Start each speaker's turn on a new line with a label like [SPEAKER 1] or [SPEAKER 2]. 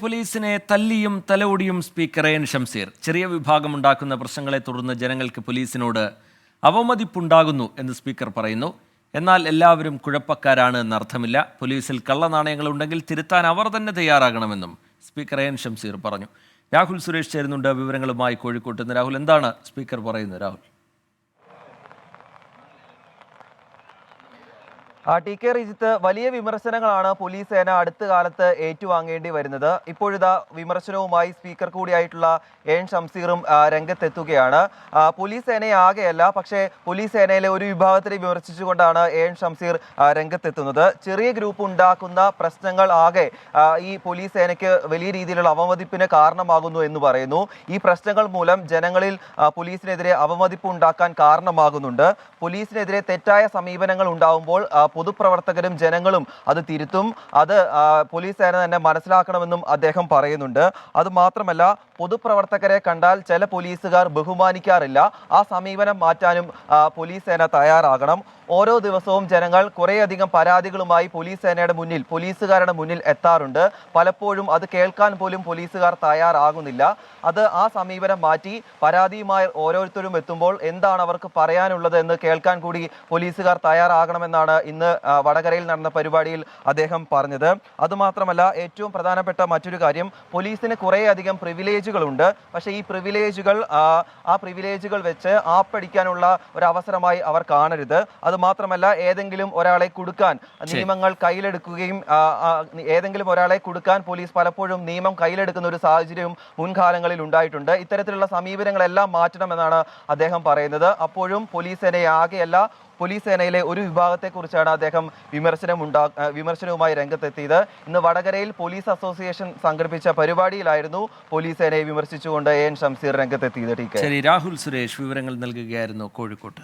[SPEAKER 1] പോലീസിനെ തല്ലിയും തലോടിയും speaker N Shamseer. ചെറിയ വിഭാഗമുണ്ടാക്കുന്ന പ്രശ്നങ്ങളെ തുടർന്ന് ജനങ്ങൾക്ക് പോലീസിനോട് അവമതിപ്പുണ്ടാകുന്നു എന്ന് സ്പീക്കർ പറയുന്നു. എന്നാൽ എല്ലാവരും കുഴപ്പക്കാരാണ് എന്നർത്ഥമില്ല. പോലീസിൽ കള്ളനാണയങ്ങളുണ്ടെങ്കിൽ തിരുത്താൻ അവർ തന്നെ തയ്യാറാകണമെന്നും സ്പീക്കർ എൻ ഷംസീർ പറഞ്ഞു. രാഹുൽ സുരേഷ് ചേരുന്നുണ്ട് വിവരങ്ങളുമായി കോഴിക്കോട്ട് നിന്ന്. രാഹുൽ, എന്താണ് സ്പീക്കർ പറയുന്നത്? രാഹുൽ.
[SPEAKER 2] ടി കെ റിജിത്ത്, വലിയ വിമർശനങ്ങളാണ് പോലീസ് സേന അടുത്ത കാലത്ത് ഏറ്റുവാങ്ങേണ്ടി വരുന്നത്. ഇപ്പോഴിതാ വിമർശനവുമായി സ്പീക്കർ കൂടിയായിട്ടുള്ള എൻ ഷംസീറും രംഗത്തെത്തുകയാണ്. പോലീസ് സേനയെ ആകെയല്ല, പക്ഷേ പോലീസ് സേനയിലെ ഒരു വിഭാഗത്തിനെ വിമർശിച്ചുകൊണ്ടാണ് എൻ ഷംസീർ രംഗത്തെത്തുന്നത്. ചെറിയ ഗ്രൂപ്പ് ഉണ്ടാക്കുന്ന പ്രശ്നങ്ങൾ ആകെ ഈ പോലീസ് സേനയ്ക്ക് വലിയ രീതിയിലുള്ള അവമതിപ്പിന് കാരണമാകുന്നു എന്ന് പറയുന്നു. ഈ പ്രശ്നങ്ങൾ മൂലം ജനങ്ങളിൽ പോലീസിനെതിരെ അവമതിപ്പ് ഉണ്ടാക്കാൻ കാരണമാകുന്നുണ്ട്. പോലീസിനെതിരെ തെറ്റായ സമീപനങ്ങൾ ഉണ്ടാവുമ്പോൾ പൊതുപ്രവർത്തകരും ജനങ്ങളും അത് തിരുത്തും. അത് പോലീസ് സേന തന്നെ മനസ്സിലാക്കണമെന്നും അദ്ദേഹം പറയുന്നുണ്ട്. അതുമാത്രമല്ല, പൊതുപ്രവർത്തകരെ കണ്ടാൽ ചില പോലീസുകാർ ബഹുമാനിക്കാറില്ല. ആ സമീപനം മാറ്റാനും പോലീസ് സേന തയ്യാറാകണം. ഓരോ ദിവസവും ജനങ്ങൾ കുറേയധികം പരാതികളുമായി പോലീസ് സേനയുടെ മുന്നിൽ, പോലീസുകാരുടെ മുന്നിൽ എത്താറുണ്ട്. പലപ്പോഴും അത് കേൾക്കാൻ പോലും പോലീസുകാർ തയ്യാറാകുന്നില്ല. അത് ആ സമീപനം മാറ്റി പരാതിയുമായി ഓരോരുത്തരും എത്തുമ്പോൾ എന്താണ് അവർക്ക് പറയാനുള്ളത് എന്ന് കേൾക്കാൻ കൂടി പോലീസുകാർ തയ്യാറാകണമെന്നാണ് ഇന്ന് വടകരയിൽ നടന്ന പരിപാടിയിൽ അദ്ദേഹം പറഞ്ഞത്. അതുമാത്രമല്ല, ഏറ്റവും പ്രധാനപ്പെട്ട മറ്റൊരു കാര്യം, പോലീസിന് കുറേയധികം പ്രിവിലേജുകളുണ്ട്. പക്ഷേ ഈ പ്രിവിലേജുകൾ വെച്ച് ആപ്പടിക്കാനുള്ള ഒരു അവസരമായി അവർ കാണരുത്. അതുമാത്രമല്ല, ഏതെങ്കിലും ഒരാളെ കൊടുക്കാൻ നിയമങ്ങൾ കയ്യിലെടുക്കുകയും ഏതെങ്കിലും ഒരാളെ കൊടുക്കാൻ പോലീസ് പലപ്പോഴും നിയമം കയ്യിലെടുക്കുന്ന ഒരു സാഹചര്യവും മുൻകാലങ്ങളിൽ ഉണ്ടായിട്ടുണ്ട്. ഇത്തരത്തിലുള്ള സമീപനങ്ങളെല്ലാം മാറ്റണമെന്നാണ് അദ്ദേഹം പറയുന്നത്. അപ്പോഴും പോലീസ് സേനയെ ആകെയല്ല, പോലീസ് സേനയിലെ ഒരു വിഭാഗത്തെക്കുറിച്ചാണ് അദ്ദേഹം വിമർശനവുമായി രംഗത്തെത്തിയത്. ഇന്ന് വടകരയിൽ പോലീസ് അസോസിയേഷൻ സംഘടിപ്പിച്ച പരിപാടിയിലായിരുന്നു പോലീസ് സേനയെ വിമർശിച്ചുകൊണ്ട് എൻ ഷംസീർ രംഗത്തെത്തിയത്.
[SPEAKER 1] ശരി, രാഹുൽ സുരേഷ് വിവരങ്ങൾ നൽകുകയായിരുന്നു കോഴിക്കോട്ട്.